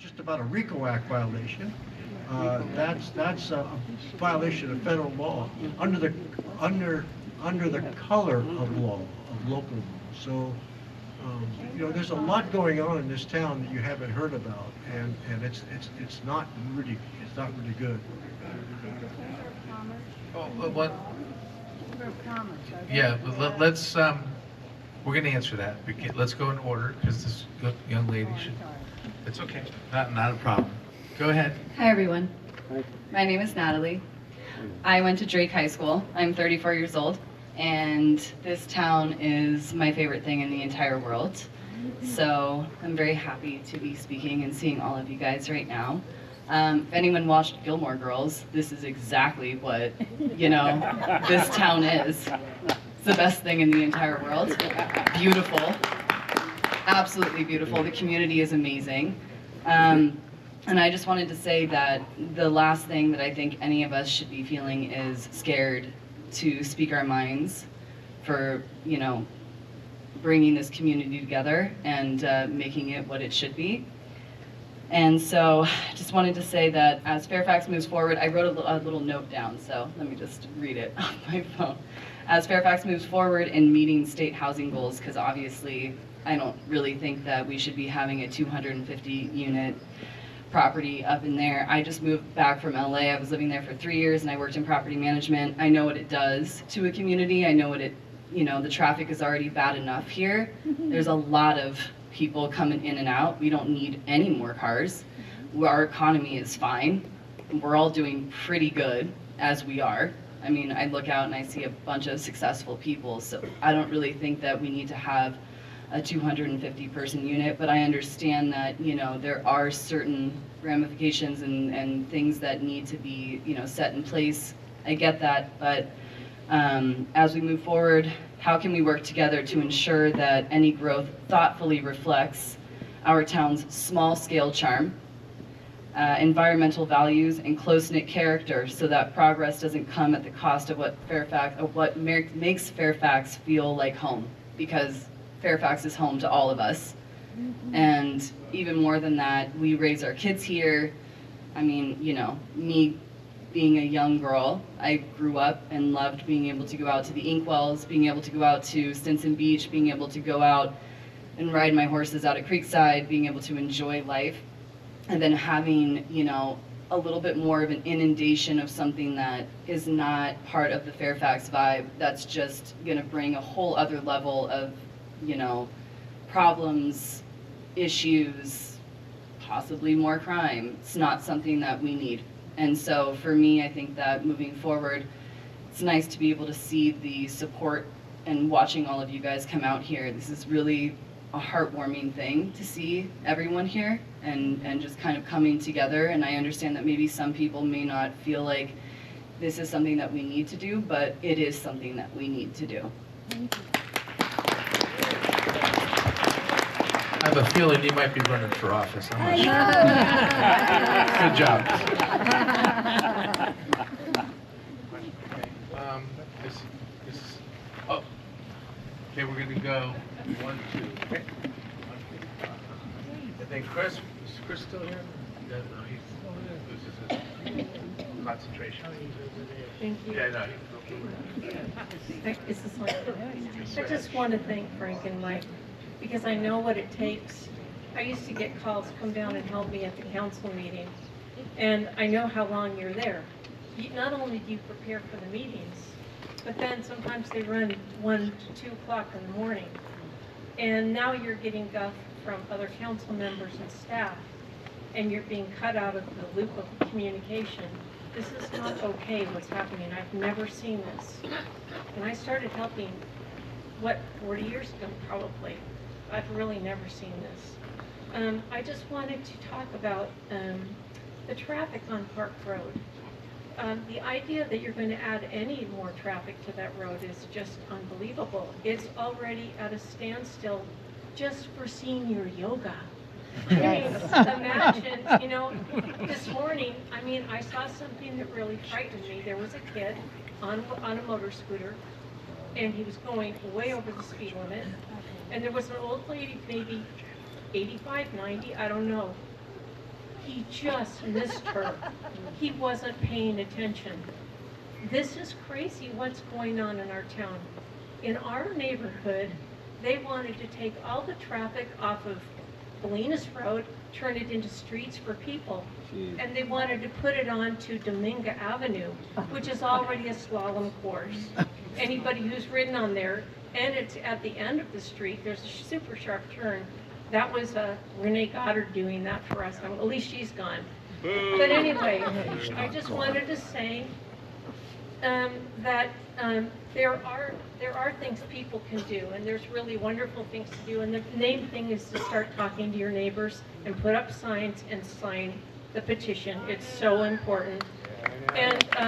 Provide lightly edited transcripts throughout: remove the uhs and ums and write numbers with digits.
just about a RICO Act violation. That's a violation of federal law under the color of law, of local law. So, there's a lot going on in this town that you haven't heard about, and it's not really good. Oh, what? Yeah, let's we're going to answer that. Let's go in order because this young lady should. It's okay. Not a problem. Go ahead. Hi, everyone. My name is Natalie. I went to Drake High School. I'm 34 years old, and this town is my favorite thing in the entire world. So I'm very happy to be speaking and seeing all of you guys right now. If anyone watched Gilmore Girls, this is exactly what, this town is. It's the best thing in the entire world. Beautiful. Absolutely beautiful. The community is amazing. And I just wanted to say that the last thing that I think any of us should be feeling is scared to speak our minds for, bringing this community together and making it what it should be. And so I just wanted to say that as Fairfax moves forward, I wrote a little note down, so let me just read it on my phone. As Fairfax moves forward in meeting state housing goals, because obviously I don't really think that we should be having a 250 unit property up in there. I just moved back from LA. I was living there for 3 years and I worked in property management. I know what it does to a community. I know what the traffic is already bad enough here. There's a lot of people coming in and out. We don't need any more cars. Our economy is fine. We're all doing pretty good as we are. I mean, I look out and I see a bunch of successful people, so I don't really think that we need to have a 250 person unit, but I understand that, there are certain ramifications and things that need to be, set in place. I get that, but as we move forward, how can we work together to ensure that any growth thoughtfully reflects our town's small-scale charm, environmental values, and close-knit character, so that progress doesn't come at the cost of what makes Fairfax feel like home, because Fairfax is home to all of us. And even more than that, we raise our kids here. I mean, me being a young girl, I grew up and loved being able to go out to the Inkwells, being able to go out to Stinson Beach, being able to go out and ride my horses out at Creekside, being able to enjoy life. And then having, a little bit more of an inundation of something that is not part of the Fairfax vibe, that's just gonna bring a whole other level of problems, issues, possibly more crime. It's not something that we need. And so for me, I think that moving forward, it's nice to be able to see the support and watching all of you guys come out here. This is really a heartwarming thing to see everyone here and just kind of coming together. And I understand that maybe some people may not feel like this is something that we need to do, but it is something that we need to do. I have a feeling you might be running for office. I'm not sure. Good job. Okay, we're going to go 1, 2. Okay. And then Chris, is Chris still here? No, he loses his concentration. Thank you. Yeah, no. Is this on? I just want to thank Frank and Mike, because I know what it takes. I used to get calls, come down and help me at the council meeting, and I know how long you're there. Not only do you prepare for the meetings, but then sometimes they run 1 to 2 o'clock in the morning. And now you're getting guff from other council members and staff, and you're being cut out of the loop of communication. This is not okay what's happening. I've never seen this. And I started helping, 40 years ago probably. I've really never seen this. I just wanted to talk about the traffic on Park Road. The idea that you're going to add any more traffic to that road is just unbelievable. It's already at a standstill just for senior yoga. Yes. Imagine, this morning, I saw something that really frightened me. There was a kid on a motor scooter, and he was going way over the speed limit. And there was an old lady, maybe 85, 90, I don't know. he just missed her. He wasn't paying attention. This is crazy what's going on in our town. In our neighborhood, they wanted to take all the traffic off of Bolinas Road, turn it into streets for people. And they wanted to put it on to Dominga Avenue, which is already a slalom course. Anybody who's ridden on there, and it's at the end of the street, there's a super sharp turn. That was Renee Goddard doing that for us. At least she's gone. But anyway, I just wanted to say that there are things people can do, and there's really wonderful things to do. And the main thing is to start talking to your neighbors and put up signs and sign the petition. It's so important. And we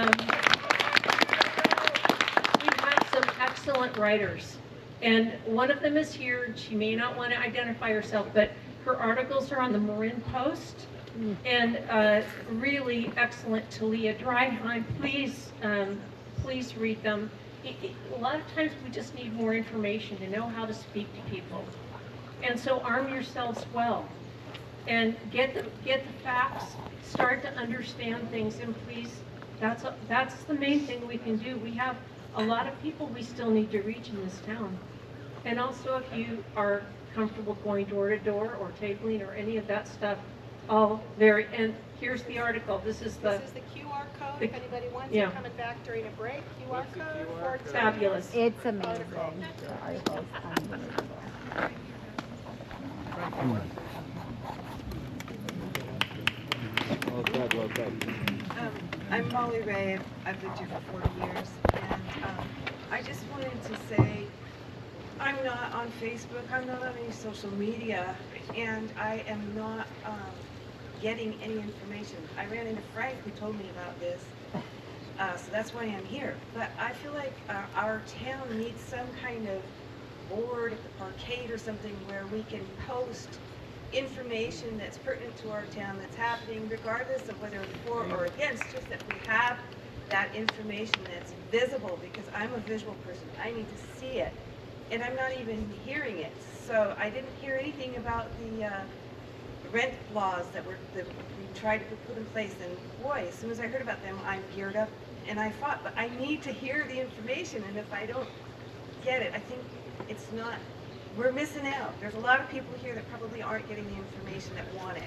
have some excellent writers. And one of them is here. She may not want to identify herself, but her articles are on the Marin Post. And really excellent. Talia Dryheim, please read them. A lot of times we just need more information to know how to speak to people. And so arm yourselves well. And get the facts, start to understand things, and please, that's the main thing we can do. We have a lot of people we still need to reach in this town. And also, if you are comfortable going door to door or tabling or any of that stuff, and here's the article. This is the QR code, if anybody wants it, coming back during a break, QR code. Fabulous. It's amazing. The article's unbelievable. I'm Molly Ray. I've lived here for 40 years, and I just wanted to say I'm not on Facebook, I'm not on any social media, and I am not getting any information. I ran into Frank who told me about this, so that's why I'm here. But I feel like our town needs some kind of board at the parkade or something where we can post information that's pertinent to our town that's happening, regardless of whether it's for or against, just that we have that information that's visible, because I'm a visual person. I need to see it, and I'm not even hearing it. So I didn't hear anything about the rent laws that we tried to put in place, and boy, as soon as I heard about them, I'm geared up and I fought. But I need to hear the information, and if I don't get it, I think it's not, we're missing out. There's a lot of people here that probably aren't getting the information that want it.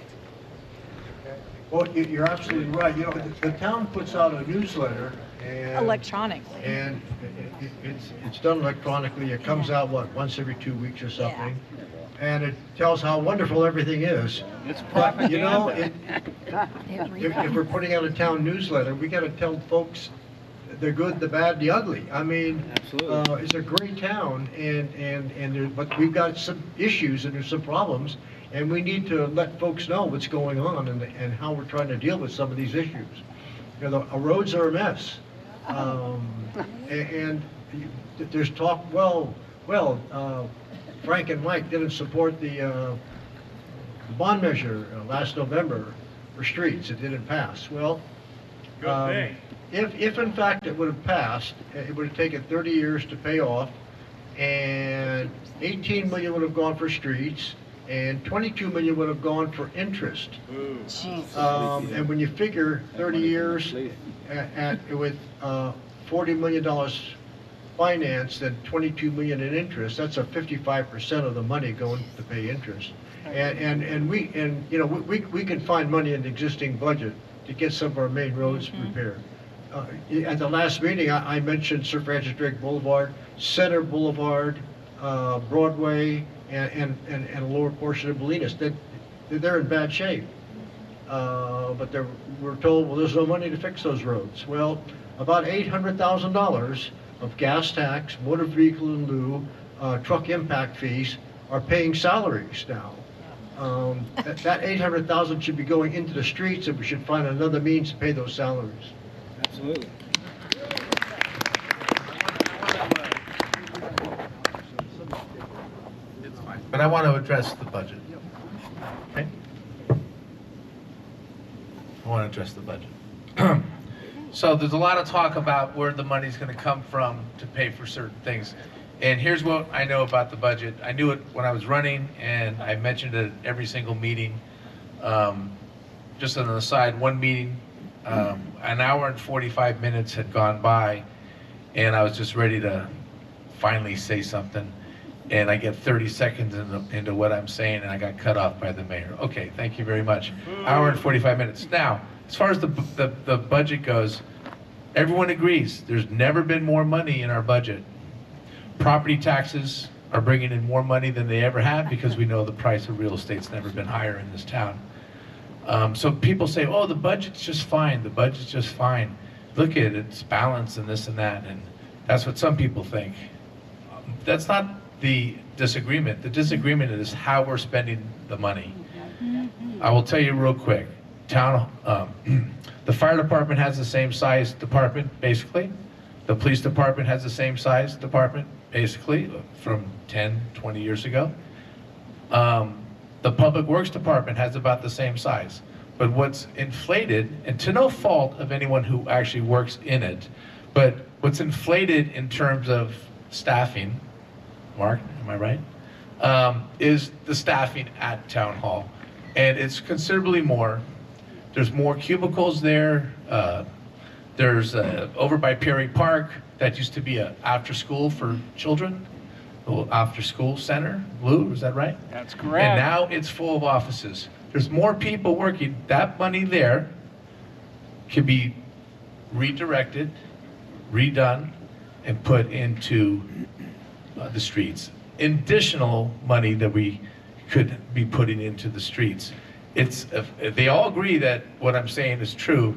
Well, you're absolutely right. You know, the town puts out a newsletter, and Electronically. and it's done electronically. It comes out, what, once every 2 weeks or something? And it tells how wonderful everything is. It's But, you know, propaganda. if we're putting out a town newsletter, we gotta tell folks the good, the bad, the ugly. I mean, Absolutely. it's a great town, but we've got some issues and there's some problems, and we need to let folks know what's going on and how we're trying to deal with some of these issues. You know, the roads are a mess. And there's talk, Frank and Mike didn't support the bond measure last November for streets. It didn't pass. Well, if in fact it would have passed, it would have taken 30 years to pay off, and 18 million would have gone for streets, and 22 million would have gone for interest. And when you figure 30 years with $40 million finance and 22 million in interest, that's a 55% of the money going to pay interest. And we can find money in the existing budget to get some of our main roads repaired. At the last meeting, I mentioned Sir Francis Drake Boulevard, Center Boulevard, Broadway, and a lower portion of Bolinas. They're in bad shape. But we're told, well, there's no money to fix those roads. Well, about $800,000 of gas tax, motor vehicle in lieu, truck impact fees are paying salaries now. That 800,000 should be going into the streets, and we should find another means to pay those salaries. Absolutely. It's fine. But I want to address the budget. Okay? I want to address the budget. So there's a lot of talk about where the money's going to come from to pay for certain things. And here's what I know about the budget. I knew it when I was running, and I mentioned it at every single meeting. just on the aside, one meeting, an hour and 45 minutes had gone by, and I was just ready to finally say something, and I get 30 seconds into what I'm saying, and I got cut off by the mayor. Okay, thank you very much. Hour and 45 minutes. Now, as far as the budget goes, everyone agrees there's never been more money in our budget. Property taxes are bringing in more money than they ever have because we know the price of real estate's never been higher in this town. So people say, oh, the budget's just fine, the budget's just fine. Look at it, it's balanced and this and that, and that's what some people think. That's not the disagreement. The disagreement is how we're spending the money. I will tell you real quick, the fire department has the same size department, basically. The police department has the same size department, basically, from 10, 20 years ago. The public works department has about the same size. But what's inflated, and to no fault of anyone who actually works in it, but what's inflated in terms of staffing, Mark, am I right? Is the staffing at Town Hall. And it's considerably more. There's more cubicles there. There's over by Perry Park, that used to be a after school for children, a little after school center. Lou, is that right? That's correct. And now it's full of offices. There's more people working. That money there can be redirected, redone, and put into the streets. Additional money that we could be putting into the streets. They all agree that what I'm saying is true.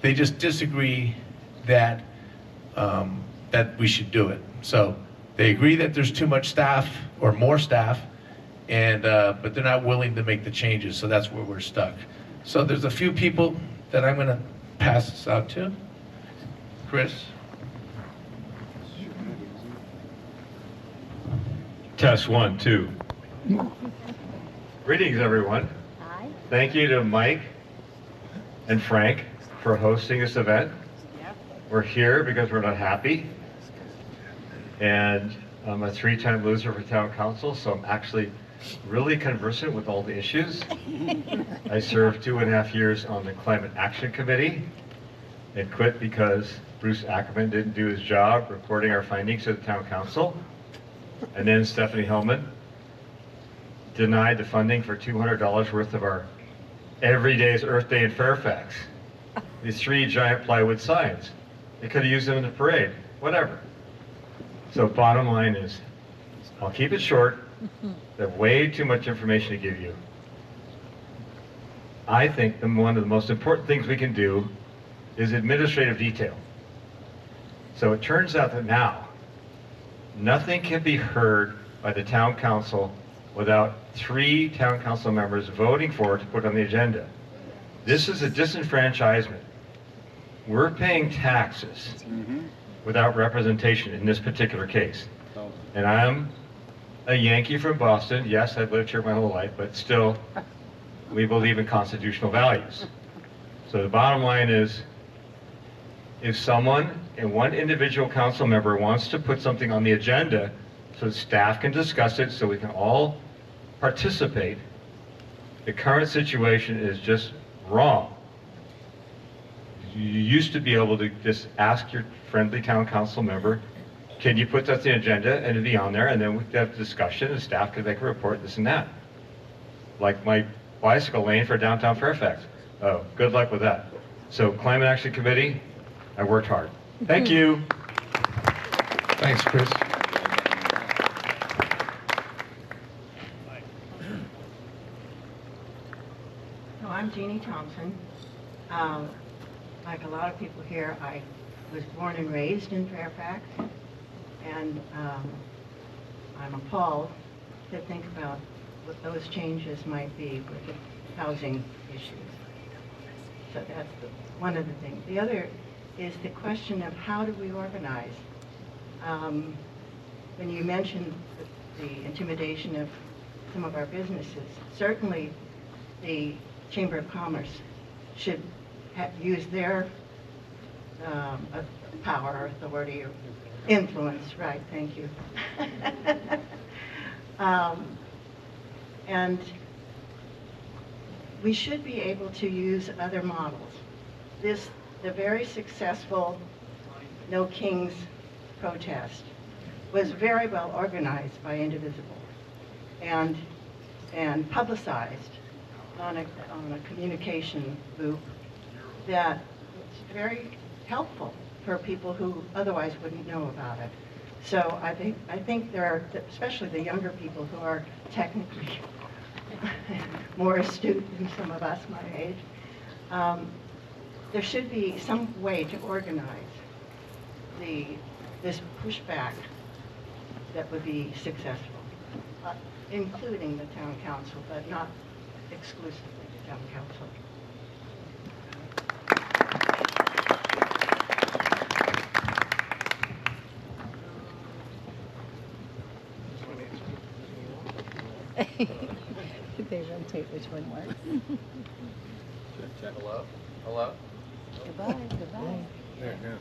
They just disagree that that we should do it. So they agree that there's too much staff or more staff, and but they're not willing to make the changes. So that's where we're stuck. So there's a few people that I'm going to pass this out to. Chris. Test 1, 2. Greetings, everyone. Hi. Thank you to Mike and Frank for hosting this event. We're here because we're not happy. And I'm a 3-time loser for town council, so I'm actually really conversant with all the issues. I served 2.5 years on the Climate Action Committee and quit because Bruce Ackerman didn't do his job reporting our findings to the town council. And then Stephanie Hellman denied the funding for $200 worth of our Everyday's Earth Day in Fairfax. These 3 giant plywood signs. They could have used them in the parade, whatever. So bottom line is, I'll keep it short. I have way too much information to give you. I think one of the most important things we can do is administrative detail. So it turns out that now, nothing can be heard by the town council without 3 town council members voting for it to put on the agenda. This is a disenfranchisement. We're paying taxes without representation in this particular case. And I'm a Yankee from Boston. Yes, I've lived here my whole life, but still, we believe in constitutional values. So the bottom line is, if someone and one individual council member wants to put something on the agenda so staff can discuss it, so we can all participate, the current situation is just wrong. You used to be able to just ask your friendly town council member, can you put that on the agenda, and it'd be on there, and then we'd have a discussion, and staff could make a report, this and that. Like my bicycle lane for downtown Fairfax. Oh, good luck with that. So Climate Action Committee, I worked hard. Thank you. Thanks, Chris. So I'm Jeannie Thompson. Like a lot of people here, I was born and raised in Fairfax, and I'm appalled to think about what those changes might be with the housing issues. So that's one of the things. The other is the question of how do we organize? When you mentioned the intimidation of some of our businesses, certainly the Chamber of Commerce should use their power, authority, or influence, right, thank you. And we should be able to use other models. The very successful No Kings protest was very well organized by Indivisible and publicized on a communication loop that was very helpful for people who otherwise wouldn't know about it. So I think there are, especially the younger people who are technically more astute than some of us my age, there should be some way to organize this pushback that would be successful, including the town council, but not exclusively the town council. They rotate which one works. Hello? Hello? Goodbye, goodbye. There, now.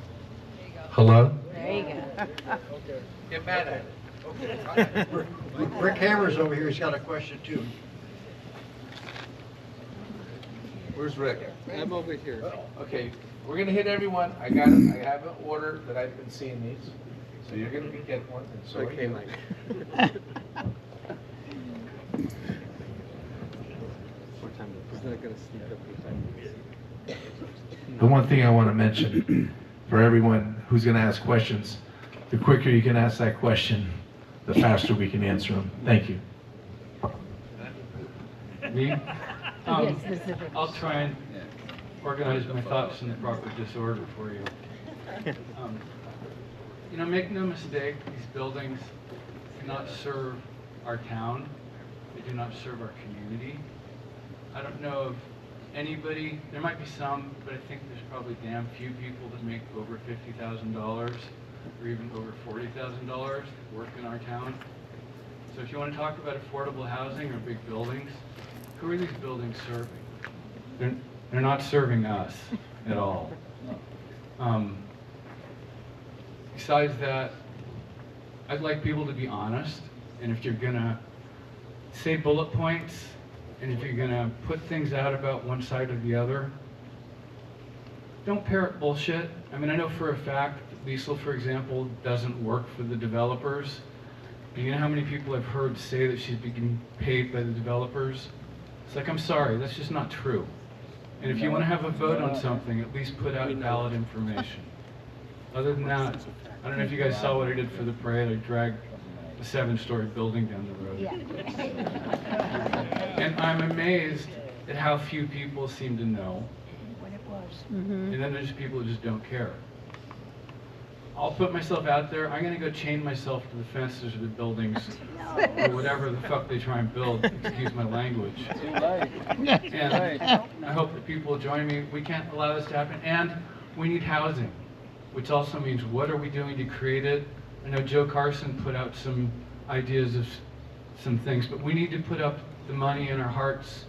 Hello? There you go. Get mad at it. Rick Hammers over here, he's got a question too. Where's Rick? I'm over here. Okay, we're gonna hit everyone. I have an order that I've been seeing these, so you're gonna get one, and so are Okay, you. Mike. He's not gonna sneak up behind. The one thing I want to mention for everyone who's going to ask questions, the quicker you can ask that question, the faster we can answer them. Thank you. Me? Yes, specific. I'll try and organize my thoughts in the proper disorder for you. Make no mistake, these buildings do not serve our town. They do not serve our community. I don't know of anybody, there might be some, but I think there's probably damn few people that make over $50,000 or even over $40,000 work in our town. So if you want to talk about affordable housing or big buildings, who are these buildings serving? They're not serving us at all. Besides that, I'd like people to be honest, and if you're gonna say bullet points, and if you're gonna put things out about one side or the other, don't parrot bullshit. I mean, I know for a fact that Liesl, for example, doesn't work for the developers. And you know how many people I've heard say that she's being paid by the developers? It's like, I'm sorry, that's just not true. And if you want to have a vote on something, at least put out valid information. Other than that, I don't know if you guys saw what I did for the parade. I dragged a 7-story building down the road. Yeah. And I'm amazed at how few people seem to know. What it was. Mm-hmm. And then there's people who just don't care. I'll put myself out there. I'm going to go chain myself to the fences of the buildings or whatever the fuck they try and build. Excuse my language. And I hope that people will join me. We can't allow this to happen. And we need housing, which also means what are we doing to create it? I know Joe Carson put out some ideas of some things, but we need to put up the money in our hearts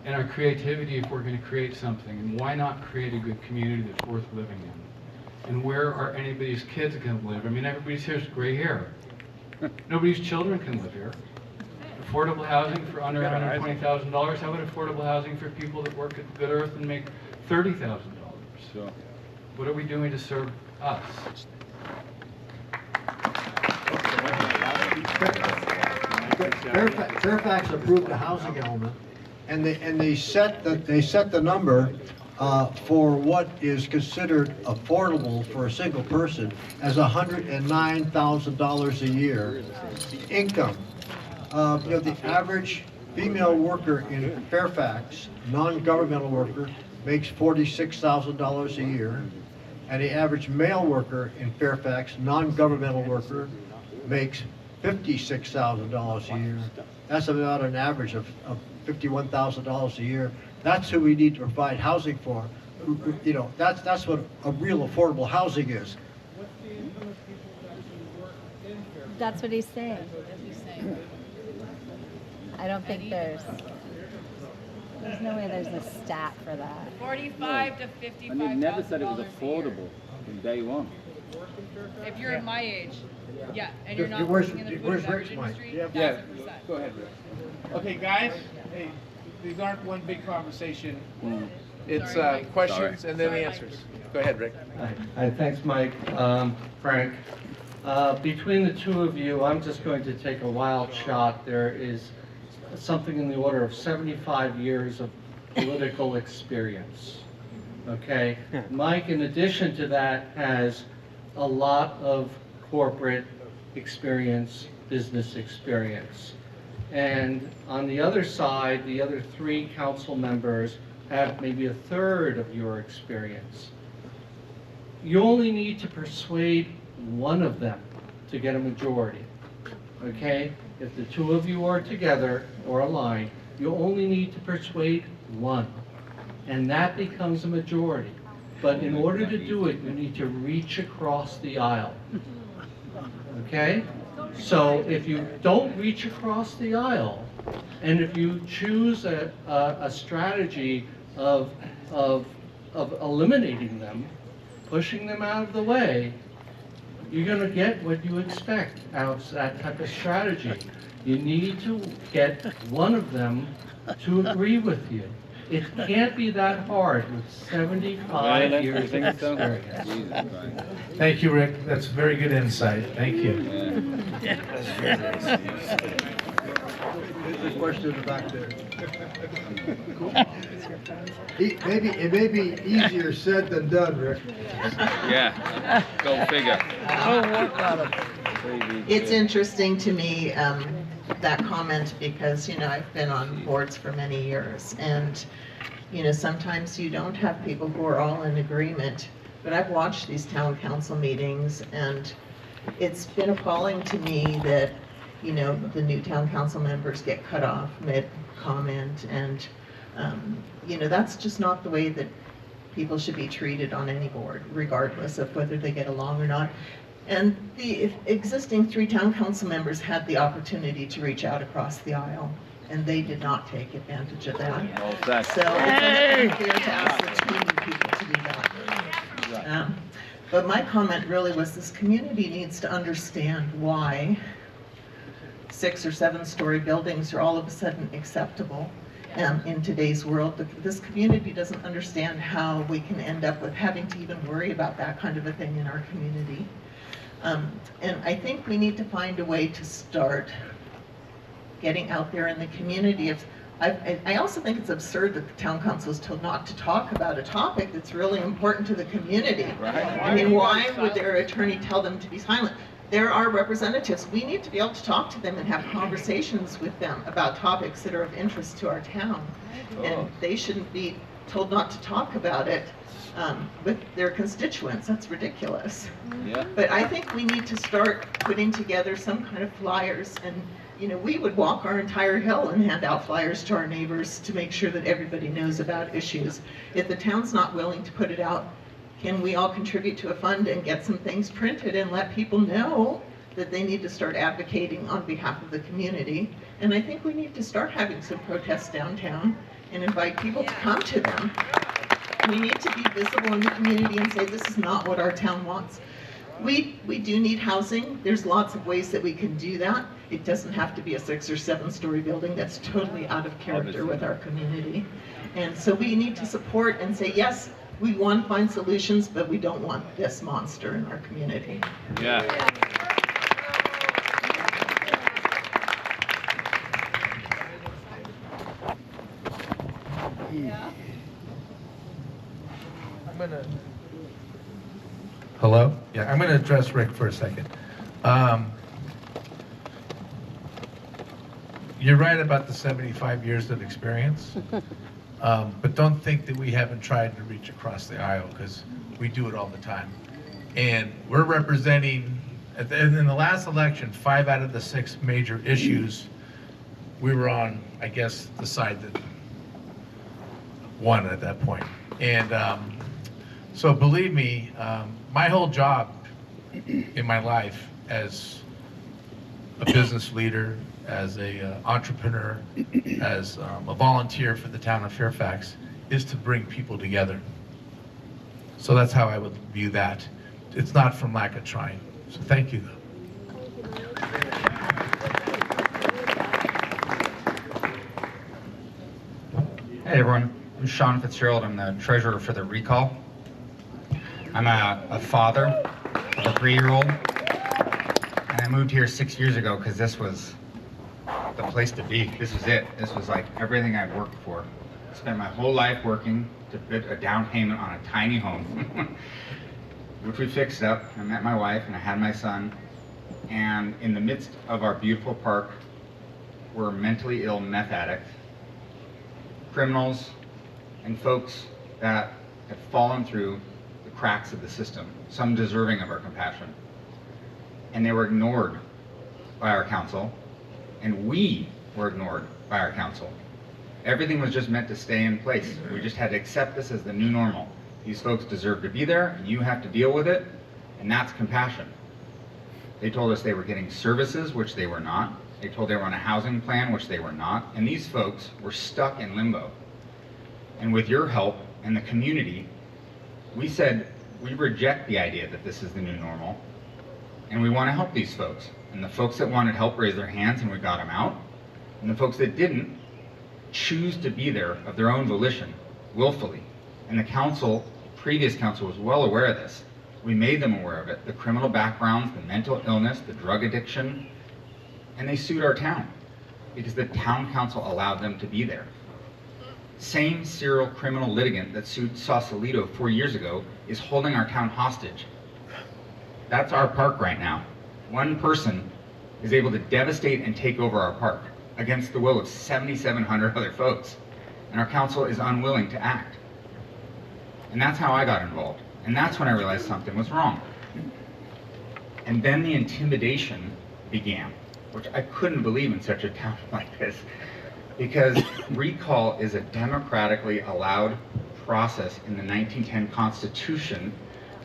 and our creativity if we're going to create something. And why not create a good community that's worth living in? And where are anybody's kids going to live? I mean, everybody's here has gray hair. Nobody's children can live here. Affordable housing for under $120,000. How about affordable housing for people that work at Good Earth and make $30,000? Sure. What are we doing to serve us? Fairfax approved the housing element, and they set the number for what is considered affordable for a single person as $109,000 a year income. The average female worker in Fairfax, non-governmental worker, makes $46,000 a year, and the average male worker in Fairfax, non-governmental worker, makes $56,000 a year. That's about an average of $51,000 a year. That's who we need to provide housing for. That's what a real affordable housing is. That's what he's saying. I don't think there's no way there's a stat for that. 45 to 55. And they never said it was affordable from day one. If you're in my age, yeah, and you're not Where's- working in the food where's and beverage Rick's mic? industry, Yeah. 1000%. Go ahead. Okay, guys. Hey, these aren't one big conversation. Mm. It's Sorry, Mike. questions and then the answers. Go ahead, Rick. Hi, thanks, Mike. Frank, between the two of you, I'm just going to take a wild shot. There is something in the order of 75 years of political experience. Okay? Mike, in addition to that, has a lot of corporate experience, business experience. And on the other side, the other 3 council members have maybe a third of your experience. You only need to persuade one of them to get a majority, okay? If the 2 of you are together or aligned, you only need to persuade one, and that becomes a majority. But in order to do it, you need to reach across the aisle, okay? So if you don't reach across the aisle, and if you choose a strategy of eliminating them, pushing them out of the way, you're going to get what you expect out of that type of strategy. You need to get one of them to agree with you. It can't be that hard with 75 years of experience. Thank you, Rick. That's very good insight. Thank you. There's a question in the back there. It may be easier said than done, Rick. Yeah, go figure. It's interesting to me, that comment, because, you know, I've been on boards for many years, and, you know, sometimes you don't have people who are all in agreement, but I've watched these town council meetings, and it's been appalling to me that, you know, the new town council members get cut off mid-comment, and, you know, that's just not the way that people should be treated on any board, regardless of whether they get along or not. And the existing 3 town council members had the opportunity to reach out across the aisle, and they did not take advantage of that. So it's unfair to ask the 2 new people to do that. But my comment really was this community needs to understand why 6 or 7-story buildings are all of a sudden acceptable in today's world. This community doesn't understand how we can end up with having to even worry about that kind of a thing in our community. And I think we need to find a way to start getting out there in the community. I also think it's absurd that the town council is told not to talk about a topic that's really important to the community. Right. I mean, why would their attorney tell them to be silent? There are representatives. We need to be able to talk to them and have conversations with them about topics that are of interest to our town. And they shouldn't be told not to talk about it with their constituents. That's ridiculous. Yeah. But I think we need to start putting together some kind of flyers, and you know, we would walk our entire hill and hand out flyers to our neighbors to make sure that everybody knows about issues. If the town's not willing to put it out, can we all contribute to a fund and get some things printed and let people know that they need to start advocating on behalf of the community? And I think we need to start having some protests downtown and invite people to come to them. We need to be visible in the community and say, this is not what our town wants. We do need housing. There's lots of ways that we can do that. It doesn't have to be a 6 or 7-story building. That's totally out of character with our community. And so we need to support and say, yes, we want to find solutions, but we don't want this monster in our community. Yeah. Hello? Yeah, I'm going to address Rick for a second. You're right about the 75 years of experience, but don't think that we haven't tried to reach across the aisle, because we do it all the time. And we're representing, in the last election, 5 out of the 6 major issues, we were on, I guess, the side that won at that point. And so believe me, my whole job in my life as a business leader, as a entrepreneur, as a volunteer for the town of Fairfax, is to bring people together. So that's how I would view that. It's not from lack of trying. So thank you. Hi everyone, I'm Sean Fitzgerald. I'm the treasurer for the recall. I'm a father of a 3-year-old, and I moved here 6 years ago because this was the place to be. This was it. This was like everything I'd worked for. I spent my whole life working to build a down payment on a tiny home, which we fixed up. I met my wife and I had my son, and in the midst of our beautiful park were mentally ill meth addicts, criminals, and folks that had fallen through the cracks of the system, some deserving of our compassion. And they were ignored by our council, and we were ignored by our council. Everything was just meant to stay in place. We just had to accept this as the new normal. These folks deserve to be there, and you have to deal with it, and that's compassion. They told us they were getting services, which they were not. They told they were on a housing plan, which they were not. And these folks were stuck in limbo. And with your help and the community, we said, we reject the idea that this is the new normal, and we want to help these folks. And the folks that wanted help raised their hands, and we got them out. And the folks that didn't choose to be there of their own volition, willfully. And the council, previous council, was well aware of this. We made them aware of it. The criminal backgrounds, the mental illness, the drug addiction, and they sued our town because the town council allowed them to be there. Same serial criminal litigant that sued Sausalito 4 years ago is holding our town hostage. That's our park right now. One person is able to devastate and take over our park against the will of 7,700 other folks. And our council is unwilling to act. And that's how I got involved. And that's when I realized something was wrong. And then the intimidation began, which I couldn't believe in such a town like this. Because recall is a democratically allowed process in the 1910 Constitution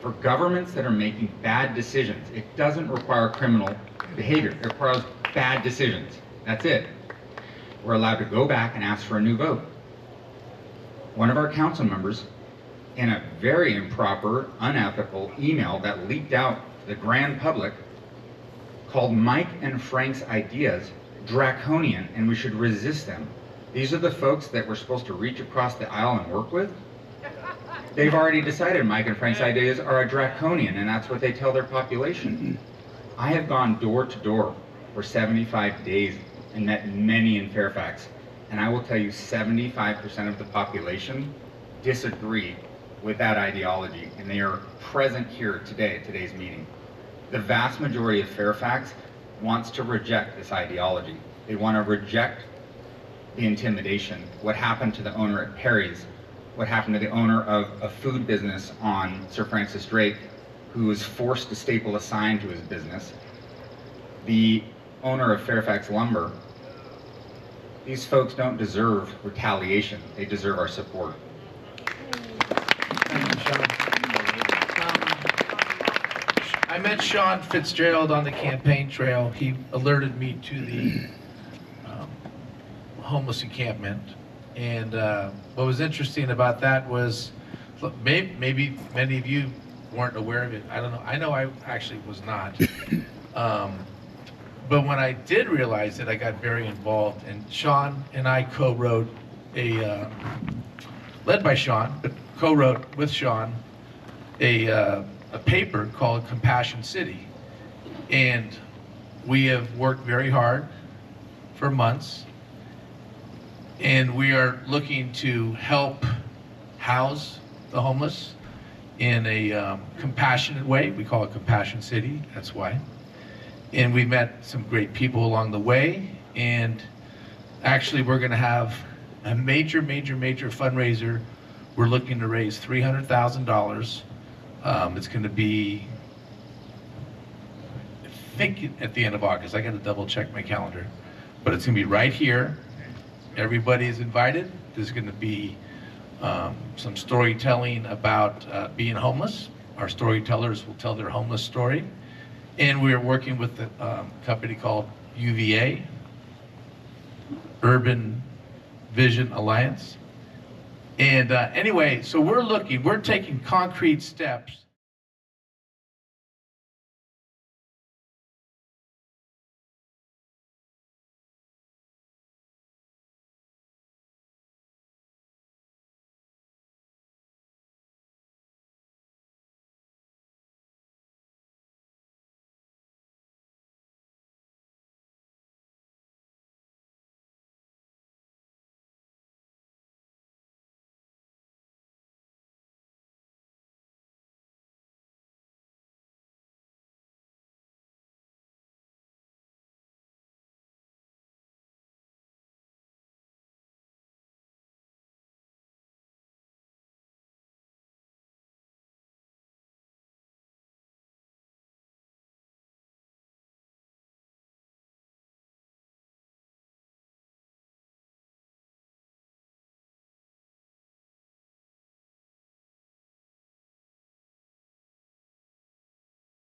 for governments that are making bad decisions. It doesn't require criminal behavior. It requires bad decisions. That's it. We're allowed to go back and ask for a new vote. One of our council members, in a very improper, unethical email that leaked out to the grand public, called Mike and Frank's ideas draconian, and we should resist them. These are the folks that we're supposed to reach across the aisle and work with. They've already decided Mike and Frank's ideas are a draconian, and that's what they tell their population. I have gone door to door for 75 days and met many in Fairfax, and I will tell you 75% of the population disagree with that ideology, and they are present here today at today's meeting. The vast majority of Fairfax wants to reject this ideology. They want to reject the intimidation. What happened to the owner at Perry's, what happened to the owner of a food business on Sir Francis Drake, who was forced to staple a sign to his business, the owner of Fairfax Lumber. These folks don't deserve retaliation. They deserve our support. Thank you, Sean. I met Sean Fitzgerald on the campaign trail. He alerted me to the homeless encampment. And what was interesting about that was, look, maybe many of you weren't aware of it. I don't know. I know I actually was not. But when I did realize it, I got very involved. And Sean and I co-wrote led by Sean, but co-wrote with Sean a paper called Compassion City. And we have worked very hard for months, and we are looking to help house the homeless in a compassionate way. We call it Compassion City, that's why. And we met some great people along the way, and actually we're gonna have a major fundraiser. We're looking to raise $300,000. It's going to be, I think, at the end of August. I got to double check my calendar, but it's going to be right here. Everybody is invited. There's going to be some storytelling about being homeless. Our storytellers will tell their homeless story, and we're working with a company called UVA, Urban Vision Alliance. And anyway, so we're taking concrete steps